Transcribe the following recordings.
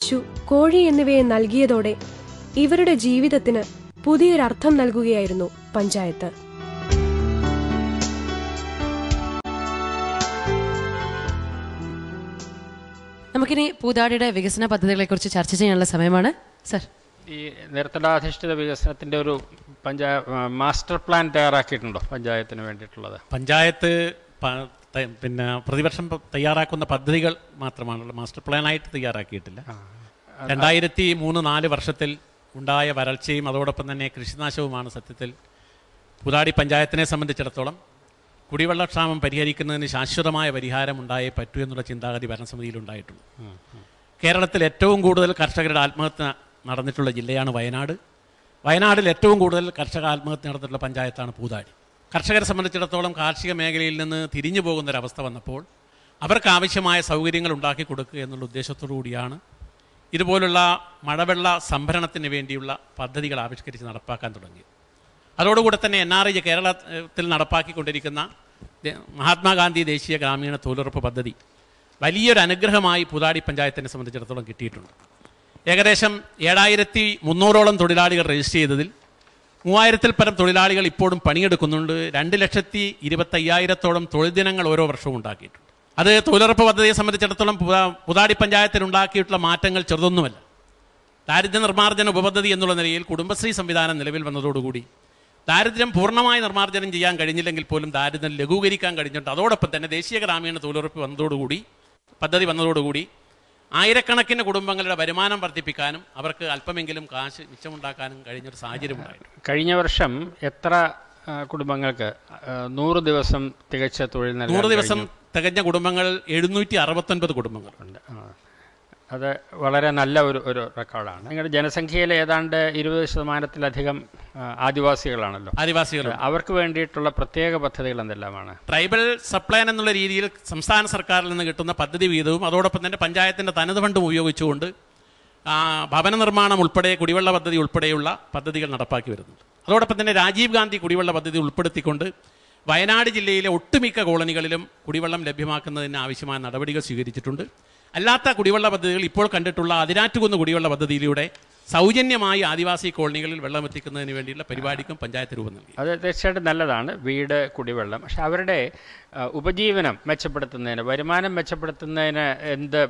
പശു, കോഴി എന്നിവയെ നൽകിയതോടെ ഇവരുടെ ജീവിതത്തിന് പുതിയൊരർത്ഥം നൽകുകയായിരുന്നു പഞ്ചായത്ത്. നമുക്കിനി പൂതാടിയുടെ വികസന പദ്ധതികളെക്കുറിച്ച് ചർച്ച ചെയ്യാനുള്ള സമയമാണ്. സർ, ഈ നിർത്തലാധിഷ്ഠിത വികസനത്തിൻ്റെ ഒരു മാസ്റ്റർ പ്ലാൻ തയ്യാറാക്കിയിട്ടുണ്ടോ പഞ്ചായത്തിന് വേണ്ടിയിട്ടുള്ളത്? പഞ്ചായത്ത് പിന്നെ പ്രതിവർഷം തയ്യാറാക്കുന്ന പദ്ധതികൾ മാത്രമാണുള്ളത്, മാസ്റ്റർ പ്ലാനായിട്ട് തയ്യാറാക്കിയിട്ടില്ല. 2003-4 വർഷത്തിൽ ഉണ്ടായ വരൾച്ചയും അതോടൊപ്പം തന്നെ കൃഷിനാശവുമാണ് സത്യത്തിൽ പൂതാടി പഞ്ചായത്തിനെ സംബന്ധിച്ചിടത്തോളം കുടിവെള്ളക്ഷാമം പരിഹരിക്കുന്നതിന് ശാശ്വതമായ പരിഹാരം ഉണ്ടായേ പറ്റൂ എന്നുള്ള ചിന്താഗതി ഭരണസമിതിയിലുണ്ടായിട്ടുണ്ട്. കേരളത്തിൽ ഏറ്റവും കൂടുതൽ കർഷകരുടെ ആത്മഹത്യ നടന്നിട്ടുള്ള ജില്ലയാണ് വയനാട്. വയനാടിൽ ഏറ്റവും കൂടുതൽ കർഷക ആത്മഹത്യ നടന്നിട്ടുള്ള പഞ്ചായത്താണ് പൂതാടി. കർഷകരെ സംബന്ധിച്ചിടത്തോളം കാർഷിക മേഖലയിൽ നിന്ന് തിരിഞ്ഞു പോകുന്നൊരവസ്ഥ വന്നപ്പോൾ അവർക്ക് ആവശ്യമായ സൗകര്യങ്ങൾ ഉണ്ടാക്കി കൊടുക്കുക എന്നുള്ള ഉദ്ദേശത്തോടു കൂടിയാണ് ഇതുപോലുള്ള മഴവെള്ള സംഭരണത്തിന് വേണ്ടിയുള്ള പദ്ധതികൾ ആവിഷ്കരിച്ച് നടപ്പാക്കാൻ തുടങ്ങി. അതോടുകൂടെ തന്നെ NRI കേരളത്തിൽ നടപ്പാക്കിക്കൊണ്ടിരിക്കുന്ന മഹാത്മാഗാന്ധി ദേശീയ ഗ്രാമീണ തൊഴിലുറപ്പ് പദ്ധതി വലിയൊരു അനുഗ്രഹമായി പൂതാടി പഞ്ചായത്തിനെ സംബന്ധിച്ചിടത്തോളം കിട്ടിയിട്ടുണ്ട്. ഏകദേശം 7300ഓളം തൊഴിലാളികൾ രജിസ്റ്റർ ചെയ്തതിൽ 3000-ൽ പരം തൊഴിലാളികൾ ഇപ്പോഴും പണിയെടുക്കുന്നുണ്ട്. 2,55,000-ഓളം തൊഴിൽ ദിനങ്ങൾ ഓരോ വർഷവും ഉണ്ടാക്കിയിട്ടുണ്ട്. അത് തൊഴിലുറപ്പ് പദ്ധതിയെ സംബന്ധിച്ചിടത്തോളം പൂതാടി പഞ്ചായത്തിൽ ഉണ്ടാക്കിയിട്ടുള്ള മാറ്റങ്ങൾ ചെറുതൊന്നുമല്ല. ദാരിദ്ര്യ നിർമ്മാർജ്ജന ഉപപദ്ധതി എന്നുള്ള നിലയിൽ കുടുംബശ്രീ സംവിധാനം നിലവിൽ വന്നതോടുകൂടി ദാരിദ്ര്യം പൂർണ്ണമായി നിർമ്മാർജ്ജനം ചെയ്യാൻ കഴിഞ്ഞില്ലെങ്കിൽ പോലും ദാരിദ്ര്യം ലഘൂകരിക്കാൻ കഴിഞ്ഞിട്ടുണ്ട്. അതോടൊപ്പം തന്നെ ദേശീയ ഗ്രാമീണ തൊഴിലുറപ്പ് പദ്ധതി വന്നതോടുകൂടി ആയിരക്കണക്കിന് കുടുംബങ്ങളുടെ വരുമാനം വർദ്ധിപ്പിക്കാനും അവർക്ക് അല്പമെങ്കിലും കാശ് മിച്ചമുണ്ടാക്കാനും കഴിഞ്ഞൊരു സാഹചര്യമുണ്ടായിരുന്നു. കഴിഞ്ഞ വർഷം എത്ര കുടുംബങ്ങൾക്ക് 100 ദിവസം തികച്ച തൊഴിൽ 100 ദിവസം തികഞ്ഞ കുടുംബങ്ങൾ 769 കുടുംബങ്ങളുണ്ട്. അത് വളരെ നല്ല ഒരു റെക്കോർഡാണ്. നിങ്ങളുടെ ജനസംഖ്യയിൽ ഏതാണ്ട് 20%-ലധികം ആദിവാസികളാണല്ലോ. അവർക്ക് വേണ്ടിയിട്ടുള്ള പ്രത്യേക പദ്ധതികൾ എന്തെല്ലാമാണ്? ട്രൈബൽ സപ്ലൈൻ എന്നുള്ള രീതിയിൽ സംസ്ഥാന സർക്കാരിൽ നിന്ന് കിട്ടുന്ന പദ്ധതി വീതവും അതോടൊപ്പം തന്നെ പഞ്ചായത്തിൻ്റെ തനത് ഫണ്ടും ഉപയോഗിച്ചുകൊണ്ട് ഭവന നിർമ്മാണം ഉൾപ്പെടെ കുടിവെള്ള പദ്ധതി ഉൾപ്പെടെയുള്ള പദ്ധതികൾ നടപ്പാക്കി വരുന്നുണ്ട്. അതോടൊപ്പം തന്നെ രാജീവ് ഗാന്ധി കുടിവെള്ള പദ്ധതി ഉൾപ്പെടുത്തിക്കൊണ്ട് വയനാട് ജില്ലയിലെ ഒട്ടുമിക്ക കോളനികളിലും കുടിവെള്ളം ലഭ്യമാക്കുന്നതിന് ആവശ്യമായ നടപടികൾ സ്വീകരിച്ചിട്ടുണ്ട്. അല്ലാത്ത കുടിവെള്ള പദ്ധതികൾ ഇപ്പോൾ കണ്ടിട്ടുള്ള അതിരാറ്റുകുന്ന് കുടിവെള്ള പദ്ധതിയിലൂടെ സൗജന്യമായി ആദിവാസി കോളനികളിൽ വെള്ളം എത്തിക്കുന്നതിന് വേണ്ടിയുള്ള പരിപാടിക്കും പഞ്ചായത്ത് രൂപം നൽകി. അത് തീർച്ചയായിട്ടും നല്ലതാണ്, വീട്, കുടിവെള്ളം. പക്ഷെ അവരുടെ ഉപജീവനം മെച്ചപ്പെടുത്തുന്നതിന്, വരുമാനം മെച്ചപ്പെടുത്തുന്നതിന് എന്ത്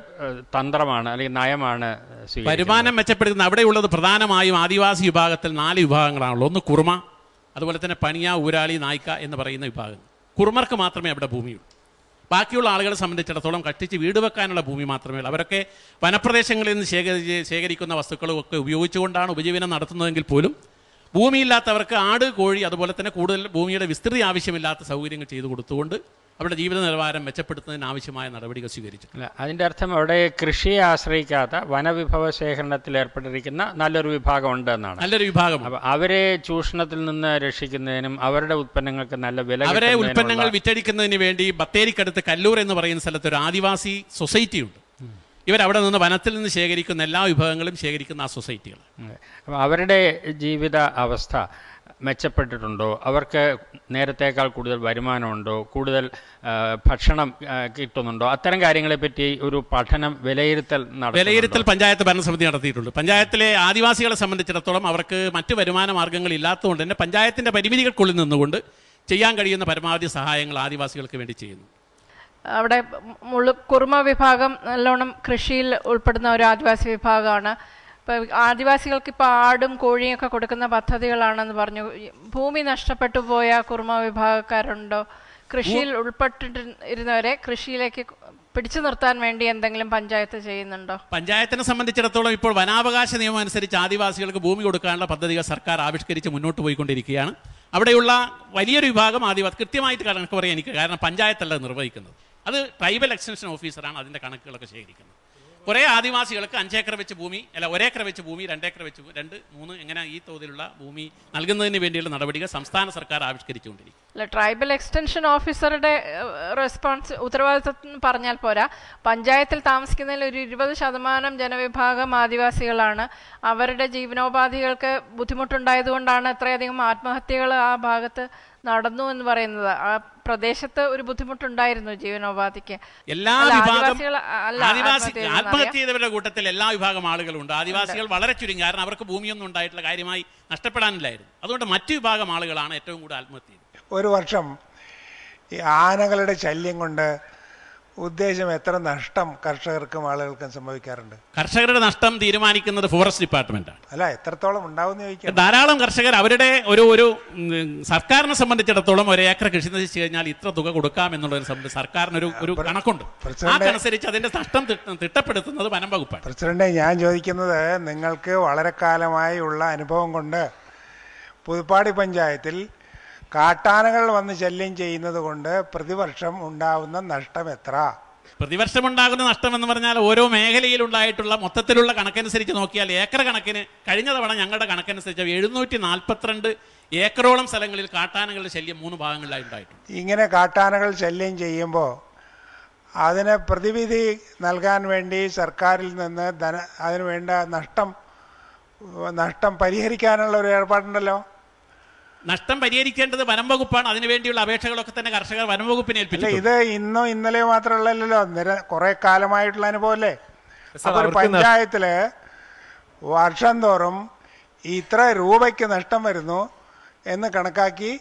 തന്ത്രമാണ് അല്ലെങ്കിൽ നയമാണ് സ്വീകരിക്കുന്നത്? വരുമാനം മെച്ചപ്പെടുത്തുന്ന അവിടെയുള്ളത് പ്രധാനമായും ആദിവാസി വിഭാഗത്തിൽ 4 വിഭാഗങ്ങളാണല്ലോ. ഒന്ന് കുറുമ, അതുപോലെ തന്നെ പണിയ, ഊരാളി, നായ്ക്ക എന്ന് പറയുന്ന വിഭാഗങ്ങൾ. കുറുമർക്ക് മാത്രമേ അവിടെ ഭൂമിയുള്ളൂ. ബാക്കിയുള്ള ആളുകളെ സംബന്ധിച്ചിടത്തോളം കഷ്ടിച്ച് വീട് വെക്കാനുള്ള ഭൂമി മാത്രമേ ഉള്ളൂ. അവരൊക്കെ വനപ്രദേശങ്ങളിൽ നിന്ന് ശേഖരിക്കുന്ന വസ്തുക്കളും ഒക്കെ ഉപയോഗിച്ചുകൊണ്ടാണ് ഉപജീവനം നടത്തുന്നതെങ്കിൽ പോലും ഭൂമിയില്ലാത്തവർക്ക് ആട്, കോഴി, അതുപോലെ തന്നെ കൂടുതൽ ഭൂമിയുടെ വിസ്തൃതി ആവശ്യമില്ലാത്ത സൗകര്യങ്ങൾ ചെയ്തു കൊടുത്തുകൊണ്ട് അവരുടെ ജീവിത നിലവാരം മെച്ചപ്പെടുത്തുന്നതിന് ആവശ്യമായ നടപടികൾ സ്വീകരിച്ചിട്ടില്ല. അതിൻ്റെ അർത്ഥം അവിടെ കൃഷിയെ ആശ്രയിക്കാത്ത വനവിഭവ ശേഖരണത്തിൽ ഏർപ്പെട്ടിരിക്കുന്ന നല്ലൊരു വിഭാഗം ഉണ്ട് എന്നാണ്. നല്ലൊരു വിഭാഗം. അപ്പോൾ അവരെ ചൂഷണത്തിൽ നിന്ന് രക്ഷിക്കുന്നതിനും അവരുടെ ഉൽപ്പന്നങ്ങൾക്ക് നല്ല വില, അവരെ ഉൽപ്പന്നങ്ങൾ വിറ്റഴിക്കുന്നതിന് വേണ്ടി ബത്തേരിക്കടുത്ത് കല്ലൂർ എന്ന് പറയുന്ന സ്ഥലത്ത് ഒരു ആദിവാസി സൊസൈറ്റി ഉണ്ട്. ഇവരവിടെ നിന്ന് വനത്തിൽ നിന്ന് ശേഖരിക്കുന്ന എല്ലാ വിഭവങ്ങളും ശേഖരിക്കുന്ന ആ സൊസൈറ്റികൾ. അപ്പോൾ അവരുടെ ജീവിത അവസ്ഥ മെച്ചപ്പെട്ടിട്ടുണ്ടോ? അവർക്ക് നേരത്തേക്കാൾ കൂടുതൽ വരുമാനമുണ്ടോ? കൂടുതൽ ഭക്ഷണം കിട്ടുന്നുണ്ടോ? അത്തരം കാര്യങ്ങളെപ്പറ്റി ഒരു പഠനം, വിലയിരുത്തൽ പഞ്ചായത്ത് ഭരണസമിതി നടത്തിയിട്ടുണ്ട്. പഞ്ചായത്തിലെ ആദിവാസികളെ സംബന്ധിച്ചിടത്തോളം അവർക്ക് മറ്റ് വരുമാന മാർഗ്ഗങ്ങൾ ഇല്ലാത്തതുകൊണ്ട് തന്നെ പഞ്ചായത്തിൻ്റെ പരിമിതികൾക്കുള്ളിൽ നിന്നുകൊണ്ട് ചെയ്യാൻ കഴിയുന്ന പരമാവധി സഹായങ്ങൾ ആദിവാസികൾക്ക് വേണ്ടി ചെയ്യുന്നു. അവിടെ കുറുമ വിഭാഗം നല്ലോണം കൃഷിയിൽ ഉൾപ്പെടുന്ന ഒരു ആദിവാസി വിഭാഗമാണ്. ഇപ്പോൾ ആദിവാസികൾക്ക് ഇപ്പോൾ ആടും കോഴിയൊക്കെ കൊടുക്കുന്ന പദ്ധതികളാണെന്ന് പറഞ്ഞു. ഭൂമി നഷ്ടപ്പെട്ടു പോയ കുറുമ വിഭാഗക്കാരുണ്ടോ? കൃഷിയിൽ ഉൾപ്പെട്ടിരുന്നവരെ കൃഷിയിലേക്ക് പിടിച്ചു നിർത്താൻ വേണ്ടി എന്തെങ്കിലും പഞ്ചായത്ത് ചെയ്യുന്നുണ്ടോ? പഞ്ചായത്തിനെ സംബന്ധിച്ചിടത്തോളം ഇപ്പോൾ വനാവകാശ നിയമം അനുസരിച്ച് ആദിവാസികൾക്ക് ഭൂമി കൊടുക്കാനുള്ള പദ്ധതികൾ സർക്കാർ ആവിഷ്കരിച്ച് മുന്നോട്ട് പോയിക്കൊണ്ടിരിക്കുകയാണ്. അവിടെയുള്ള വലിയൊരു വിഭാഗം ആദിവാസി കൃത്യമായിട്ട് കണക്ക് പറയാൻ എനിക്ക്, കാരണം പഞ്ചായത്തല്ല നിർവഹിക്കുന്നത്, അത് ട്രൈബൽ എക്സ്റ്റൻഷൻ ഓഫീസറാണ് അതിൻ്റെ കണക്കുകളൊക്കെ ശേഖരിക്കുന്നത്. കുറേ ആദിവാസികൾക്ക് 5 ഏക്കർ വെച്ച് ഭൂമി, അല്ല 1 ഏക്കർ വെച്ച് ഭൂമി, 2 ഏക്കർ വെച്ച് 2, 3 എങ്ങനെ ഈ തോതിലുള്ള ഭൂമി നൽകുന്നതിന് വേണ്ടിയുള്ള നടപടികൾ സംസ്ഥാന സർക്കാർ ആവിഷ്കരിച്ചുകൊണ്ടിരിക്കും. അല്ല, ട്രൈബൽ എക്സ്റ്റൻഷൻ ഓഫീസറുടെ ഉത്തരവാദിത്വം പറഞ്ഞാൽ പോരാ. പഞ്ചായത്തിൽ താമസിക്കുന്നതിൽ ഒരു 20% ജനവിഭാഗം ആദിവാസികളാണ്. അവരുടെ ജീവനോപാധികൾക്ക് ബുദ്ധിമുട്ടുണ്ടായതുകൊണ്ടാണ് ഇത്രയധികം ആത്മഹത്യകൾ ആ ഭാഗത്ത് നടന്നു എന്ന് പറയുന്നത് ആ പ്രദേശത്ത് ഒരു ബുദ്ധിമുട്ടുണ്ടായിരുന്നു ജീവനോപാധിക്ക്. എല്ലാ വിഭാഗം ആത്മഹത്യ ചെയ്തവരുടെ കൂട്ടത്തിൽ എല്ലാ വിഭാഗം ആളുകളുണ്ട്. ആദിവാസികൾ വളരെ ചുരുങ്ങി, കാരണം അവർക്ക് ഭൂമിയൊന്നും ഉണ്ടായിട്ടുള്ള കാര്യമായി നഷ്ടപ്പെടാനില്ലായിരുന്നു. അതുകൊണ്ട് മറ്റു വിഭാഗം ആളുകളാണ് ഏറ്റവും കൂടുതൽ ആത്മഹത്യ ചെയ്തത്. ഒരു വർഷം ഈ ആനകളുടെ ശല്യം കൊണ്ട് ഉദ്ദേശം എത്ര നഷ്ടം കർഷകർക്കും ആളുകൾക്കും സംഭവിക്കാറുണ്ട്? കർഷകരുടെ നഷ്ടം തീരുമാനിക്കുന്നത് ഫോറസ്റ്റ് ഡിപ്പാർട്ട്മെന്റാണ്. അല്ല, എത്രത്തോളം ഉണ്ടാവും ചോദിക്കാം. ധാരാളം കർഷകർ അവരുടെ ഒരു സർക്കാരിനെ സംബന്ധിച്ചിടത്തോളം ഒരു ഏക്കർ കൃഷി നശിച്ചു കഴിഞ്ഞാൽ ഇത്ര തുക കൊടുക്കാം എന്നുള്ളതിനെ സംബന്ധിച്ച് സർക്കാരിന് ഒരു കണക്കുണ്ട്. അതനുസരിച്ച് അതിന്റെ നഷ്ടം തിട്ടപ്പെടുത്തുന്നത് വനം വകുപ്പാണ്. പ്രസിഡന്റ്, ഞാൻ ചോദിക്കുന്നത്, നിങ്ങൾക്ക് വളരെ കാലമായി ഉള്ള അനുഭവം കൊണ്ട് പുതുപ്പാടി പഞ്ചായത്തിൽ കാട്ടാനകൾ വന്ന് ശല്യം ചെയ്യുന്നത് കൊണ്ട് പ്രതിവർഷം ഉണ്ടാവുന്ന നഷ്ടം എത്ര? പ്രതിവർഷമുണ്ടാകുന്ന നഷ്ടം എന്ന് പറഞ്ഞാൽ ഓരോ മേഖലയിലുണ്ടായിട്ടുള്ള മൊത്തത്തിലുള്ള കണക്കനുസരിച്ച് നോക്കിയാൽ ഏക്കർ കണക്കിന് കഴിഞ്ഞ തവണ ഞങ്ങളുടെ കണക്കനുസരിച്ച് 742 ഏക്കറോളം സ്ഥലങ്ങളിൽ കാട്ടാനകളുടെ ശല്യം 3 ഭാഗങ്ങളിലായി ഉണ്ടായിട്ടുണ്ട്. ഇങ്ങനെ കാട്ടാനകൾ ശല്യം ചെയ്യുമ്പോൾ അതിന് പ്രതിവിധി നൽകാൻ വേണ്ടി സർക്കാരിൽ നിന്ന് അതിന് വേണ്ട നഷ്ടം പരിഹരിക്കാനുള്ള ഒരു ഏർപ്പാടുണ്ടല്ലോ. നഷ്ടം പരിഹരിക്കേണ്ടത് വനം വകുപ്പാണ്. അതിനുവേണ്ടിയുള്ള അപേക്ഷകളൊക്കെ തന്നെ കർഷകർ വനം വകുപ്പിനെ ഏൽപ്പിച്ചു. ഇത് ഇന്നോ ഇന്നലെയോ മാത്രമല്ലല്ലോ, കുറെ കാലമായിട്ടുള്ള അനുഭവമല്ലേ. ഒരു പഞ്ചായത്തില് വർഷം തോറും ഇത്ര രൂപയ്ക്ക് നഷ്ടം വരുന്നു എന്ന് കണക്കാക്കി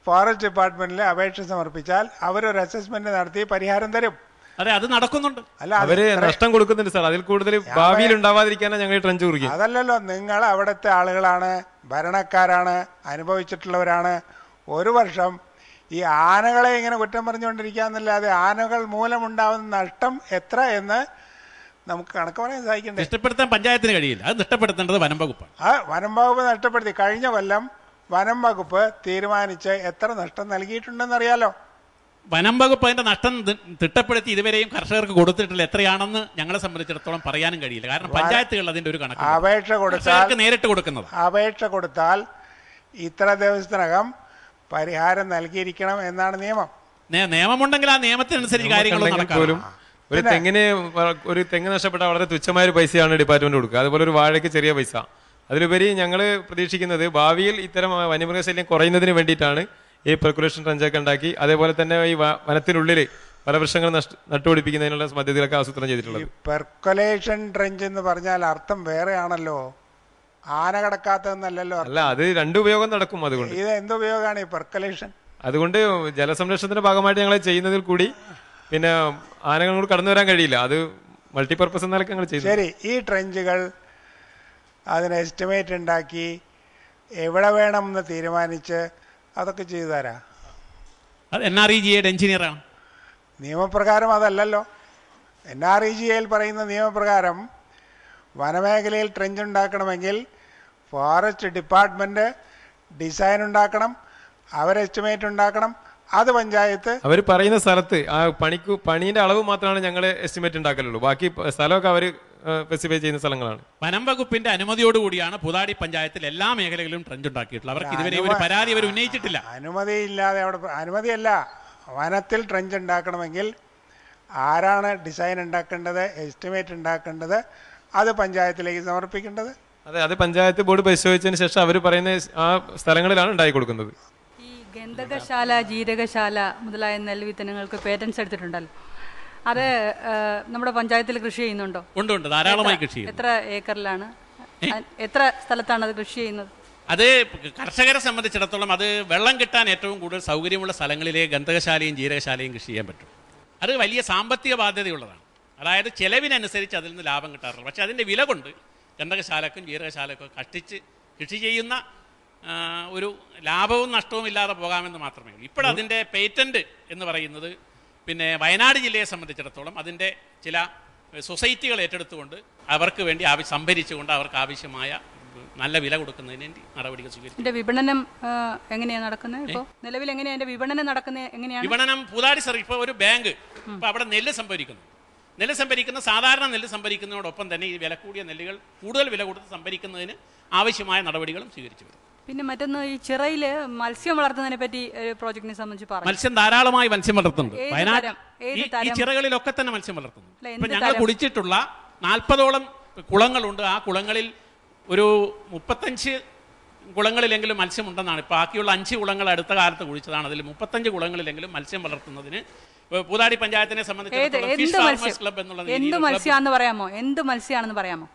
ഫോറസ്റ്റ് ഡിപ്പാർട്ട്മെന്റിൽ അപേക്ഷ സമർപ്പിച്ചാൽ അവരൊരു അസസ്മെന്റ് നടത്തി പരിഹാരം തരും. അതെ, അത് നടക്കുന്നുണ്ട്. അല്ല, അവര് നഷ്ടം കൊടുക്കുന്നുണ്ട് സാർ. അതിൽ കൂടുതൽ ഭാവിയിൽ ഉണ്ടാവാതിരിക്കാനാണ് ഞങ്ങൾ ട്രെഞ്ച് കുറിക്കുക. അതല്ലല്ലോ, നിങ്ങൾ അവിടുത്തെ ആളുകളാണ്, ഭരണക്കാരാണ്, അനുഭവിച്ചിട്ടുള്ളവരാണ്. ഒരു വർഷം ഈ ആനകളെ ഇങ്ങനെ കുറ്റം പറഞ്ഞുകൊണ്ടിരിക്കാന്നല്ലാതെ ആനകൾ മൂലമുണ്ടാവുന്ന നഷ്ടം എത്ര എന്ന് നമുക്ക് കണക്ക് പറയാൻ സാധിക്കണ്ടേ? നഷ്ടപ്പെടുത്താൻ പഞ്ചായത്തിന് കഴിയില്ല, അത് നഷ്ടപ്പെടുത്തേണ്ടത് വനം വകുപ്പാണ്. വനം വകുപ്പ് നഷ്ടപ്പെടുത്തി. കഴിഞ്ഞ കൊല്ലം വനം വകുപ്പ് തീരുമാനിച്ച് എത്ര നഷ്ടം നൽകിയിട്ടുണ്ടെന്ന് അറിയാലോ. വനം വകുപ്പ് അതിന്റെ നഷ്ടം തിട്ടപ്പെടുത്തി ഇതുവരെയും കർഷകർക്ക് കൊടുത്തിട്ടില്ല. എത്രയാണെന്ന് ഞങ്ങളെ സംബന്ധിച്ചിടത്തോളം പറയാനും കഴിയില്ല. കാരണം പഞ്ചായത്തുകൾ അതിന്റെ ഒരു കണക്ക് അപേക്ഷ കൊടുത്താൽ നേരിട്ട് കൊടുക്കുന്നത്. അപേക്ഷ കൊടുത്താൽ ഇത്ര ദിവസത്തിനകം പരിഹാരം നൽകിയിരിക്കണം എന്നാണ് നിയമം. നിയമമുണ്ടെങ്കിൽ ആ നിയമത്തിനനുസരിച്ച് കാര്യങ്ങൾ പോലും ഒരു തെങ്ങ് നഷ്ടപ്പെട്ട വളരെ തുച്ഛമായ ഒരു പൈസയാണ് ഡിപ്പാർട്ട്മെന്റ് കൊടുക്കുക. അതുപോലെ ഒരു വാഴയ്ക്ക് ചെറിയ പൈസ. അതിലുപരി ഞങ്ങൾ പ്രതീക്ഷിക്കുന്നത് ഭാവിയിൽ ഇത്തരം വന്യമൃഗശല്യം കുറയുന്നതിന് വേണ്ടിയിട്ടാണ് ഈ പെർക്കുലേഷൻ ട്രഞ്ചൊക്കെ ഉണ്ടാക്കി, അതേപോലെ തന്നെ ഈ വനത്തിനുള്ളിൽ പല വൃക്ഷങ്ങൾ നട്ടുപിടിപ്പിക്കുന്നതിനുള്ള പദ്ധതികളൊക്കെ ആസൂത്രണം ചെയ്തിട്ടുള്ളത്. പെർക്കുലേഷൻ ട്രഞ്ച് എന്ന് പറഞ്ഞാൽ അർത്ഥം വേറെയാണല്ലോ, ആന കടക്കാത്തതെന്നല്ലോ. അല്ല, അത് 2 ഉപയോഗം നടക്കും. അതുകൊണ്ട് ഇത് എന്ത് ഉപയോഗമാണ് ഈ പെർക്കുലേഷൻ? അതുകൊണ്ട് ജലസംരക്ഷണത്തിന്റെ ഭാഗമായിട്ട് ഞങ്ങൾ ചെയ്യുന്നതിൽ കൂടി പിന്നെ ആനകളോട് കടന്നു വരാൻ കഴിയില്ല. അത് മൾട്ടിപർപ്പസ് എന്നൊക്കെ ഞങ്ങൾ ചെയ്തു. ശരി, ഈ ട്രഞ്ചുകൾ അതിന് എസ്റ്റിമേറ്റ് ഉണ്ടാക്കി എവിടെ വേണമെന്ന് തീരുമാനിച്ച് അതൊക്കെ ചെയ്തു തരാം. അത് NREGA എഞ്ചിനീയറാണ്. നിയമപ്രകാരം അതല്ലല്ലോ. NREGA പറയുന്ന നിയമപ്രകാരം വനമേഖലയിൽ ട്രെഞ്ച് ഉണ്ടാക്കണമെങ്കിൽ ഫോറസ്റ്റ് ഡിപ്പാർട്ട്മെന്റ് ഡിസൈൻ ഉണ്ടാക്കണം, അവർ എസ്റ്റിമേറ്റ് ഉണ്ടാക്കണം, അത് പഞ്ചായത്ത് അവർ പറയുന്ന സ്ഥലത്ത് ആ പണീന്റെ അളവ് മാത്രമാണ് ഞങ്ങൾ എസ്റ്റിമേറ്റ് ഉണ്ടാക്കലുള്ളൂ. ബാക്കി സ്ഥലമൊക്കെ അവർ സ്പെസിഫൈ ചെയ്യുന്ന സ്ഥലങ്ങളാണ്. വനം വകുപ്പിന്റെ അനുമതിയോടുകൂടിയാണ് പുതാടി പഞ്ചായത്തിൽ എല്ലാ മേഖലകളിലും ട്രെഞ്ച് ഉണ്ടാക്കിയിട്ടുള്ളത്. അവർക്ക് ഇതുവരെ ഒരു പരാതി അവർ ഉന്നയിച്ചിട്ടില്ല. അനുമതിയില്ലാതെ അവിടെ അനുമതിയല്ല, വനത്തിൽ ട്രെഞ്ച് ഉണ്ടാക്കണമെങ്കിൽ ആരാണ് ഡിസൈൻ ഉണ്ടാക്കേണ്ടത്, എസ്റ്റിമേറ്റ് ഉണ്ടാക്കേണ്ടത്, അത് പഞ്ചായത്തിലേക്ക് സമർപ്പിക്കേണ്ടത്. അതെ, അത് പഞ്ചായത്ത് ബോർഡ് പരിശോധിച്ചതിന് ശേഷം അവർ പറയുന്ന ആ സ്ഥലങ്ങളിലാണ് ഉണ്ടാക്കി കൊടുക്കുന്നത്. ഈ ഗന്ധകശാല, ജീരകശാല മുതലായ നെൽവിത്തനങ്ങൾക്ക് പേറ്റൻസ് എടുത്തിട്ടുണ്ടല്ലോ, അത് നമ്മുടെ പഞ്ചായത്തിൽ കൃഷി ചെയ്യുന്നുണ്ടോ? ഉണ്ട്, ധാരാളമായി കൃഷി ചെയ്യുന്നു. എത്ര ഏക്കറിലാണ്, എത്ര സ്ഥലത്താണ് അത് കൃഷി ചെയ്യുന്നത്? അത് കർഷകരെ സംബന്ധിച്ചിടത്തോളം അത് വെള്ളം കിട്ടാൻ ഏറ്റവും കൂടുതൽ സൗകര്യമുള്ള സ്ഥലങ്ങളിലെ ഗന്ധകശാലയും ജീരകശാലയും കൃഷി ചെയ്യാൻ പറ്റും. അത് വലിയ സാമ്പത്തിക ബാധ്യതയുള്ളതാണ്. അതായത് ചെലവിനനുസരിച്ച് അതിൽ നിന്ന് ലാഭം കിട്ടാറുണ്ട്. പക്ഷെ അതിൻ്റെ വില കൊണ്ട് ഗന്ധകശാലക്കും ജീരകശാലക്കും കഷ്ടിച്ച് കൃഷി ചെയ്യുന്ന ഒരു ലാഭവും നഷ്ടവും ഇല്ലാതെ പോകാമെന്ന് മാത്രമേ ഉള്ളൂ. ഇപ്പോഴതിൻ്റെ പേറ്റന്റ് എന്ന് പറയുന്നത് പിന്നെ വയനാട് ജില്ലയെ സംബന്ധിച്ചിടത്തോളം അതിൻ്റെ ചില സൊസൈറ്റികൾ ഏറ്റെടുത്തുകൊണ്ട് അവർക്ക് വേണ്ടി സംഭരിച്ചുകൊണ്ട് അവർക്ക് ആവശ്യമായ നല്ല വില കൊടുക്കുന്നതിന് വേണ്ടി നടപടികൾ സ്വീകരിക്കും. വിപണനം എങ്ങനെയാണ് നടക്കുന്നത്? ഇപ്പോൾ നിലവിൽ എങ്ങനെയാണ് വിപണനം നടക്കുന്നത്? എങ്ങനെയാണ് വിപണനം? പൂതാടി സർ, ഇപ്പോൾ ഒരു ബാങ്ക് ഇപ്പോൾ അവിടെ നെല്ല് സംഭരിക്കുന്ന സാധാരണ നെല്ല് സംഭരിക്കുന്നതിനോടൊപ്പം തന്നെ ഈ വില കൂടിയ നെല്ലുകൾ കൂടുതൽ വില കൊടുത്ത് സംഭരിക്കുന്നതിന് ആവശ്യമായ നടപടികളും സ്വീകരിച്ചു വരും. പിന്നെ മറ്റൊന്ന്, ഈ ചിറയിൽ മത്സ്യം വളർത്തുന്നതിനെ പറ്റി ഒരു പ്രോജക്റ്റിനെ സംബന്ധിച്ച് പറഞ്ഞു. മത്സ്യം ധാരാളമായി മത്സ്യം വളർത്തുന്നുണ്ട്. വയനാട് ഈ ചിറകളിലൊക്കെ തന്നെ മത്സ്യം വളർത്തുന്നു. ഇപ്പൊ ഞങ്ങൾ കുടിച്ചിട്ടുള്ള 40ഓളം കുളങ്ങളുണ്ട്. ആ കുളങ്ങളിൽ ഒരു 35 കുളങ്ങളിലെങ്കിലും മത്സ്യം ഉണ്ടെന്നാണ്. ബാക്കിയുള്ള 5 കുളങ്ങൾ അടുത്ത കാലത്ത് കുഴിച്ചതാണ്. അതിൽ 35 കുളങ്ങളിലെങ്കിലും മത്സ്യം വളർത്തുന്നതിന് പൂതാടി പഞ്ചായത്തിനെ സംബന്ധിച്ചിടത്തോളം ഫിഷ് ഫാർമേഴ്സ് ക്ലബ് എന്നുള്ള എന്ത് മത്സ്യമാണെന്ന് പറയാമോ? എന്ത് മത്സ്യമാണെന്ന് പറയാമോ?